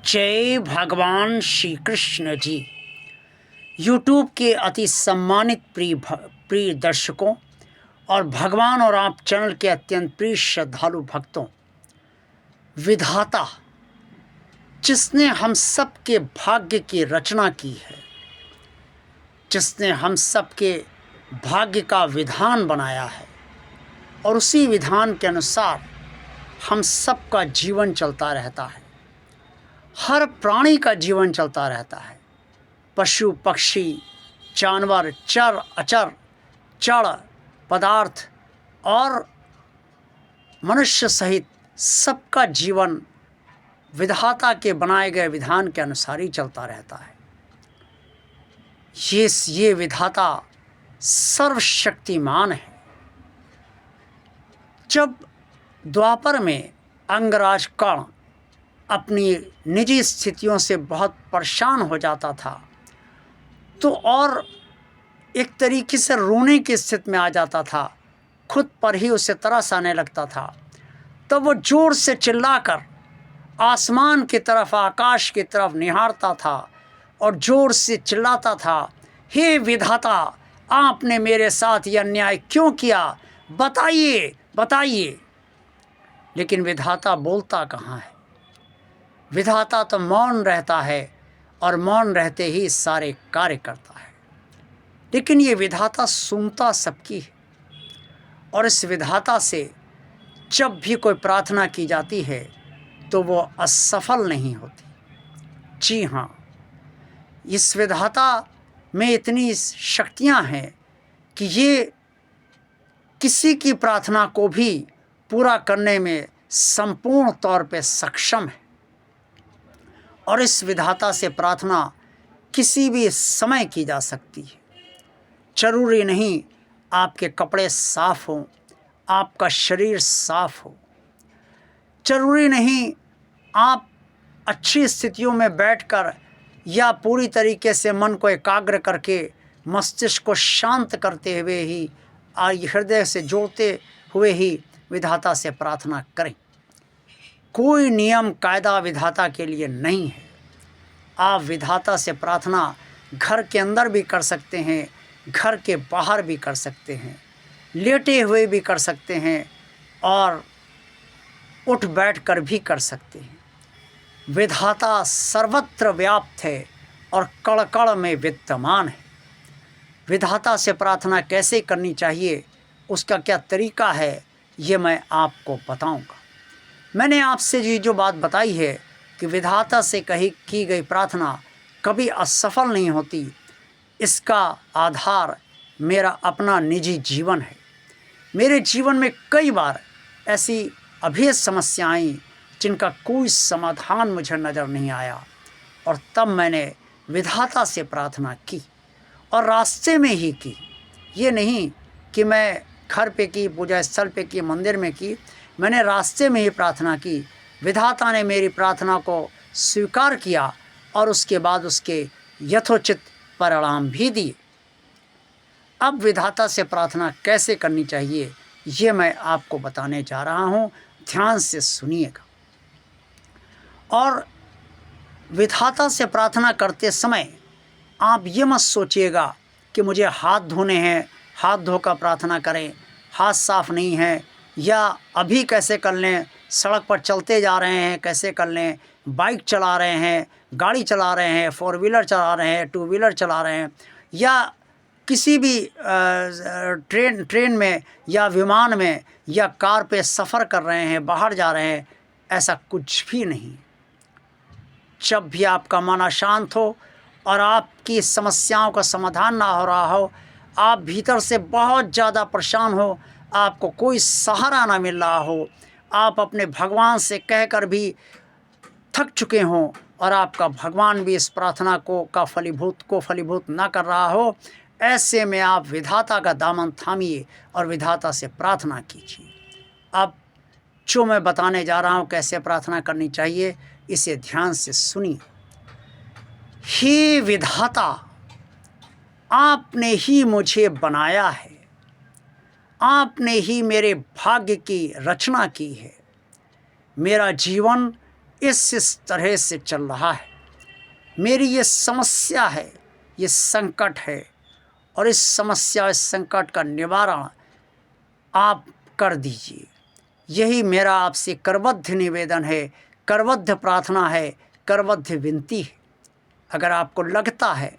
जय भगवान श्री कृष्ण जी। यूट्यूब के अति सम्मानित प्रिय दर्शकों और भगवान और आप चैनल के अत्यंत प्रिय श्रद्धालु भक्तों, विधाता जिसने हम सब के भाग्य की रचना की है, जिसने हम सब के भाग्य का विधान बनाया है और उसी विधान के अनुसार हम सब का जीवन चलता रहता है। हर प्राणी का जीवन चलता रहता है। पशु पक्षी जानवर चर अचर जड़ पदार्थ और मनुष्य सहित सबका जीवन विधाता के बनाए गए विधान के अनुसार ही चलता रहता है। ये विधाता सर्वशक्तिमान है। जब द्वापर में अंगराज कर्ण अपनी निजी स्थितियों से बहुत परेशान हो जाता था तो और एक तरीके से रोने की स्थिति में आ जाता था, खुद पर ही उसे तरस आने लगता था, तब वो जोर से चिल्लाकर आसमान की तरफ आकाश की तरफ निहारता था और जोर से चिल्लाता था, हे विधाता, आपने मेरे साथ यह अन्याय क्यों किया, बताइए बताइए। लेकिन विधाता बोलता कहाँ है। विधाता तो मौन रहता है और मौन रहते ही सारे कार्य करता है। लेकिन ये विधाता सुनता सबकी है और इस विधाता से जब भी कोई प्रार्थना की जाती है तो वो असफल नहीं होती। जी हाँ, इस विधाता में इतनी शक्तियाँ हैं कि ये किसी की प्रार्थना को भी पूरा करने में संपूर्ण तौर पे सक्षम है। और इस विधाता से प्रार्थना किसी भी समय की जा सकती है। जरूरी नहीं आपके कपड़े साफ हों, आपका शरीर साफ हो, जरूरी नहीं आप अच्छी स्थितियों में बैठकर या पूरी तरीके से मन को एकाग्र करके मस्तिष्क को शांत करते हुए ही हृदय से जोड़ते हुए ही विधाता से प्रार्थना करें। कोई नियम कायदा विधाता के लिए नहीं है। आप विधाता से प्रार्थना घर के अंदर भी कर सकते हैं, घर के बाहर भी कर सकते हैं, लेटे हुए भी कर सकते हैं और उठ बैठ कर भी कर सकते हैं। विधाता सर्वत्र व्याप्त है और कण कण में विद्यमान है। विधाता से प्रार्थना कैसे करनी चाहिए, उसका क्या तरीका है, ये मैं आपको बताऊंगा। मैंने आपसे ये जो बात बताई है कि विधाता से की गई प्रार्थना कभी असफल नहीं होती, इसका आधार मेरा अपना निजी जीवन है। मेरे जीवन में कई बार ऐसी अभेद समस्याएं आई जिनका कोई समाधान मुझे नज़र नहीं आया और तब मैंने विधाता से प्रार्थना की और रास्ते में ही की। ये नहीं कि मैं घर पे की, पूजा स्थल पे की, मंदिर में की, मैंने रास्ते में ही प्रार्थना की। विधाता ने मेरी प्रार्थना को स्वीकार किया और उसके बाद उसके यथोचित परिणाम भी दिए। अब विधाता से प्रार्थना कैसे करनी चाहिए ये मैं आपको बताने जा रहा हूँ, ध्यान से सुनिएगा। और विधाता से प्रार्थना करते समय आप ये मत सोचिएगा कि मुझे हाथ धोने हैं, हाथ धोकर प्रार्थना करें, हाथ साफ नहीं है, या अभी कैसे कर लें, सड़क पर चलते जा रहे हैं कैसे कर लें, बाइक चला रहे हैं, गाड़ी चला रहे हैं, 4 व्हीलर चला रहे हैं, 2 व्हीलर चला रहे हैं, या किसी भी ट्रेन में या विमान में या कार पे सफ़र कर रहे हैं, बाहर जा रहे हैं, ऐसा कुछ भी नहीं। जब भी आपका मन अशांत हो और आपकी समस्याओं का समाधान ना हो रहा हो, आप भीतर से बहुत ज़्यादा परेशान हो, आपको कोई सहारा ना मिल रहा हो, आप अपने भगवान से कहकर भी थक चुके हों और आपका भगवान भी इस प्रार्थना को फलीभूत ना कर रहा हो, ऐसे में आप विधाता का दामन थामिए और विधाता से प्रार्थना कीजिए। अब जो मैं बताने जा रहा हूँ कैसे प्रार्थना करनी चाहिए, इसे ध्यान से सुनिए। हे विधाता, आपने ही मुझे बनाया है, आपने ही मेरे भाग्य की रचना की है। मेरा जीवन इस तरह से चल रहा है, मेरी ये समस्या है, ये संकट है, और इस समस्या इस संकट का निवारण आप कर दीजिए। यही मेरा आपसे करबद्ध निवेदन है, करबद्ध प्रार्थना है, करबद्ध विनती है। अगर आपको लगता है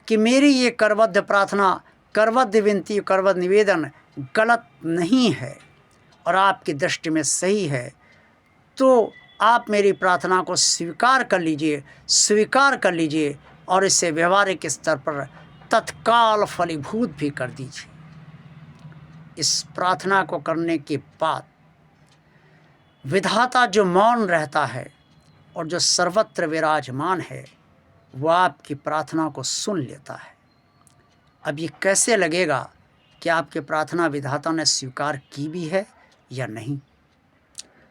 कि मेरी ये करबद्ध प्रार्थना, करबद्ध विनती, करबद्ध निवेदन गलत नहीं है और आपकी दृष्टि में सही है, तो आप मेरी प्रार्थना को स्वीकार कर लीजिए और इसे व्यवहारिक स्तर पर तत्काल फलीभूत भी कर दीजिए। इस प्रार्थना को करने के बाद विधाता जो मौन रहता है और जो सर्वत्र विराजमान है, वह आपकी प्रार्थना को सुन लेता है। अब ये कैसे लगेगा कि आपकी प्रार्थना विधाता ने स्वीकार की भी है या नहीं,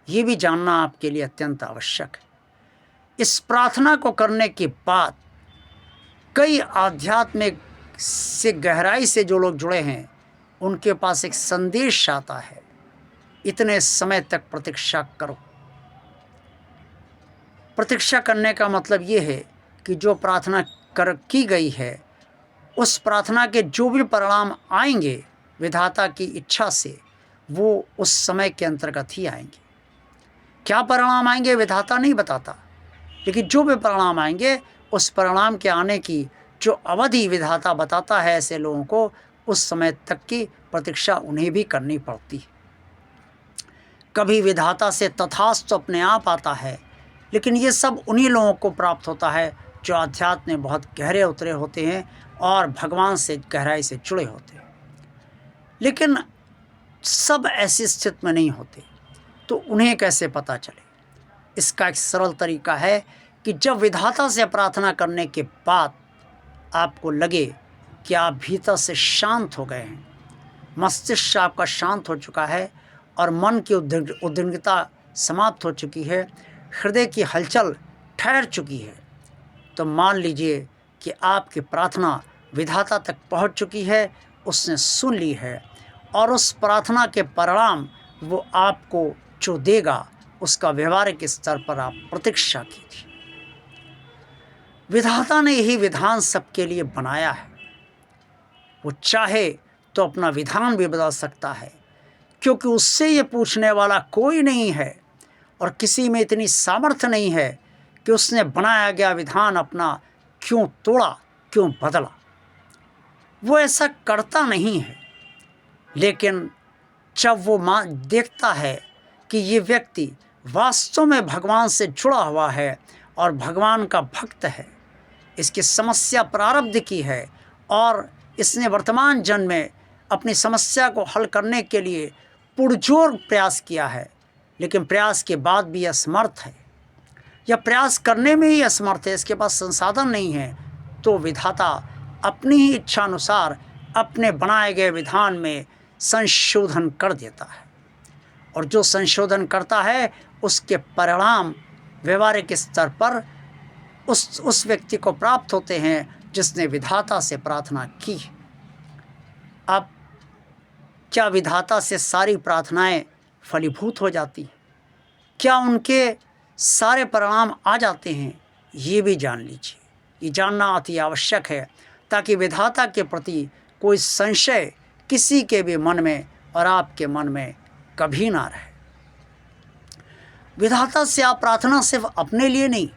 ये भी जानना आपके लिए अत्यंत आवश्यक है। इस प्रार्थना को करने के बाद कई आध्यात्मिक से गहराई से जो लोग जुड़े हैं, उनके पास एक संदेश आता है, इतने समय तक प्रतीक्षा करो। प्रतीक्षा करने का मतलब ये है कि जो प्रार्थना की गई है, उस प्रार्थना के जो भी परिणाम आएंगे विधाता की इच्छा से, वो उस समय के अंतर्गत ही आएंगे। क्या परिणाम आएंगे विधाता नहीं बताता, लेकिन जो भी परिणाम आएंगे उस परिणाम के आने की जो अवधि विधाता बताता है ऐसे लोगों को, उस समय तक की प्रतीक्षा उन्हें भी करनी पड़ती है। कभी विधाता से तथास्तु अपने आप आता है, लेकिन ये सब उन्हीं लोगों को प्राप्त होता है जो अध्यात्म में बहुत गहरे उतरे होते हैं और भगवान से गहराई से जुड़े होते हैं। लेकिन सब ऐसी स्थिति में नहीं होते, तो उन्हें कैसे पता चले? इसका एक सरल तरीका है कि जब विधाता से प्रार्थना करने के बाद आपको लगे कि आप भीतर से शांत हो गए हैं, मस्तिष्क आपका शांत हो चुका है और मन की उद्विग्नता समाप्त हो चुकी है, हृदय की हलचल ठहर चुकी है, तो मान लीजिए कि आपकी प्रार्थना विधाता तक पहुंच चुकी है, उसने सुन ली है, और उस प्रार्थना के परिणाम वो आपको जो देगा उसका व्यवहारिक स्तर पर आप प्रतीक्षा कीजिए। विधाता ने यही विधान सबके लिए बनाया है। वो चाहे तो अपना विधान भी बदल सकता है, क्योंकि उससे ये पूछने वाला कोई नहीं है और किसी में इतनी सामर्थ्य नहीं है कि उसने बनाया गया विधान अपना क्यों तोड़ा, क्यों बदला। वो ऐसा करता नहीं है। लेकिन जब वो देखता है कि ये व्यक्ति वास्तव में भगवान से जुड़ा हुआ है और भगवान का भक्त है, इसकी समस्या प्रारब्ध की है और इसने वर्तमान जन्म में अपनी समस्या को हल करने के लिए पुरजोर प्रयास किया है, लेकिन प्रयास के बाद भी असमर्थ है या प्रयास करने में ही असमर्थ है, इसके पास संसाधन नहीं है, तो विधाता अपनी ही इच्छा अनुसार अपने बनाए गए विधान में संशोधन कर देता है। और जो संशोधन करता है उसके परिणाम व्यवहारिक स्तर पर उस व्यक्ति को प्राप्त होते हैं जिसने विधाता से प्रार्थना की। अब क्या विधाता से सारी प्रार्थनाएं फलीभूत हो जाती हैं? क्या उनके सारे परिणाम आ जाते हैं? ये भी जान लीजिए। ये जानना अति आवश्यक है ताकि विधाता के प्रति कोई संशय किसी के भी मन में और आपके मन में कभी ना रहे। विधाता से आप प्रार्थना सिर्फ अपने लिए नहीं,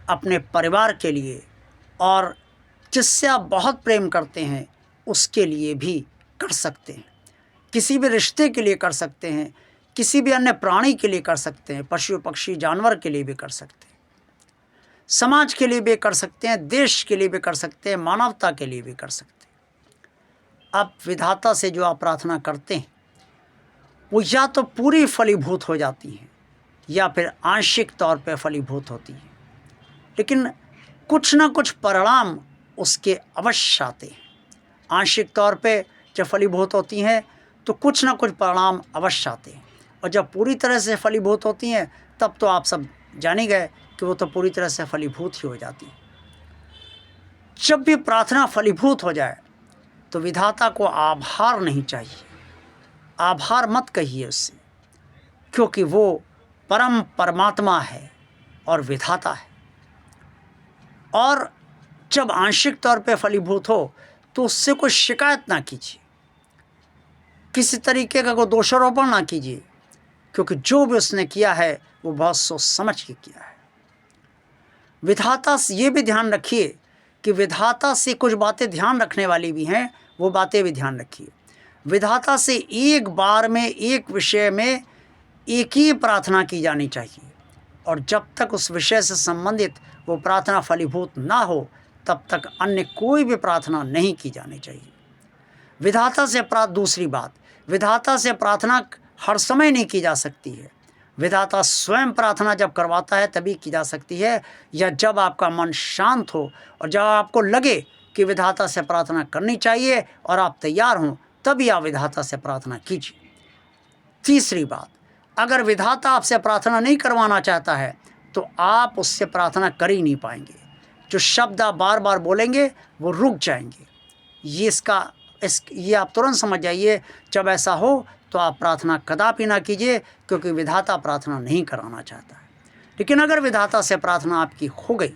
अपने परिवार के लिए और जिससे आप बहुत प्रेम करते हैं उसके लिए भी कर सकते हैं। किसी भी रिश्ते के लिए कर सकते हैं, किसी भी अन्य प्राणी के लिए कर सकते हैं, पशु पक्षी जानवर के लिए भी कर सकते हैं, समाज के लिए भी कर सकते हैं, देश के लिए भी कर सकते हैं, मानवता के लिए भी कर सकते हैं। अब विधाता से जो आप प्रार्थना करते हैं वो या तो पूरी फलीभूत हो जाती हैं या फिर आंशिक तौर पर फलीभूत होती हैं, लेकिन कुछ ना कुछ परिणाम उसके अवश्य आते हैं। आंशिक तौर पे जब फलीभूत होती हैं तो कुछ ना कुछ परिणाम अवश्य आते हैं, और जब पूरी तरह से फलीभूत होती हैं तब तो आप सब जान ही गए कि वो तो पूरी तरह से फलीभूत ही हो जाती है। जब भी प्रार्थना फलीभूत हो जाए तो विधाता को आभार नहीं चाहिए, आभार मत कहिए उससे, क्योंकि वो परम परमात्मा है और विधाता है। और जब आंशिक तौर पे फलीभूत हो तो उससे कोई शिकायत ना कीजिए, किसी तरीके का कोई दोषारोपण ना कीजिए, क्योंकि जो भी उसने किया है वो बहुत सोच समझ के किया है। विधाता से ये भी ध्यान रखिए कि विधाता से कुछ बातें ध्यान रखने वाली भी हैं, वो बातें भी ध्यान रखिए। विधाता से एक बार में एक विषय में एक ही प्रार्थना की जानी चाहिए, और जब तक उस विषय से संबंधित वो प्रार्थना फलीभूत ना हो तब तक अन्य कोई भी प्रार्थना नहीं की जानी चाहिए। विधाता से दूसरी बात, विधाता से प्रार्थना हर समय नहीं की जा सकती है। विधाता स्वयं प्रार्थना जब करवाता है तभी की जा सकती है, या जब आपका मन शांत हो और जब आपको लगे कि विधाता से प्रार्थना करनी चाहिए और आप तैयार हों, तभी आप विधाता से प्रार्थना कीजिए। तीसरी बात, अगर विधाता आपसे प्रार्थना नहीं करवाना चाहता है तो आप उससे प्रार्थना कर ही नहीं पाएंगे। जो शब्द आप बार बार बोलेंगे वो रुक जाएंगे। ये आप तुरंत समझ जाइए। जब ऐसा हो तो आप प्रार्थना कदापि ना कीजिए, क्योंकि विधाता प्रार्थना नहीं कराना चाहता है। लेकिन अगर विधाता से प्रार्थना आपकी हो गई,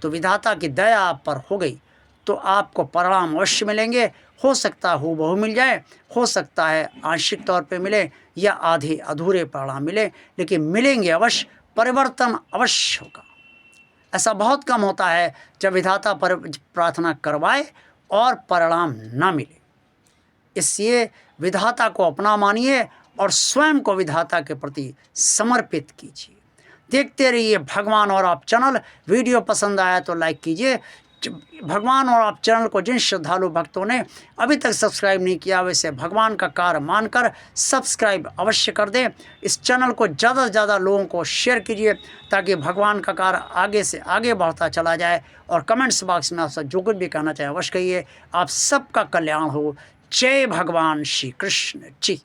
तो विधाता की दया आप पर हो गई, तो आपको परिणाम अवश्य मिलेंगे। हो सकता है हूबहू मिल जाए, हो सकता है आंशिक तौर पे मिले या आधे अधूरे परिणाम मिले, लेकिन मिलेंगे अवश्य, परिवर्तन अवश्य होगा। ऐसा बहुत कम होता है जब विधाता पर प्रार्थना करवाए और परिणाम ना मिले। इसलिए विधाता को अपना मानिए और स्वयं को विधाता के प्रति समर्पित कीजिए। देखते रहिए भगवान और आप चैनल। वीडियो पसंद आया तो लाइक कीजिए। भगवान और आप चैनल को जिन श्रद्धालु भक्तों ने अभी तक सब्सक्राइब नहीं किया, वैसे भगवान का कार्य मानकर सब्सक्राइब अवश्य कर दें। इस चैनल को ज़्यादा से ज़्यादा लोगों को शेयर कीजिए, ताकि भगवान का कार्य आगे से आगे बढ़ता चला जाए। और कमेंट्स बॉक्स में आप सब जो कुछ भी कहना चाहें अवश्य कहिए। आप सबका कल्याण हो। जय भगवान श्री कृष्ण जी।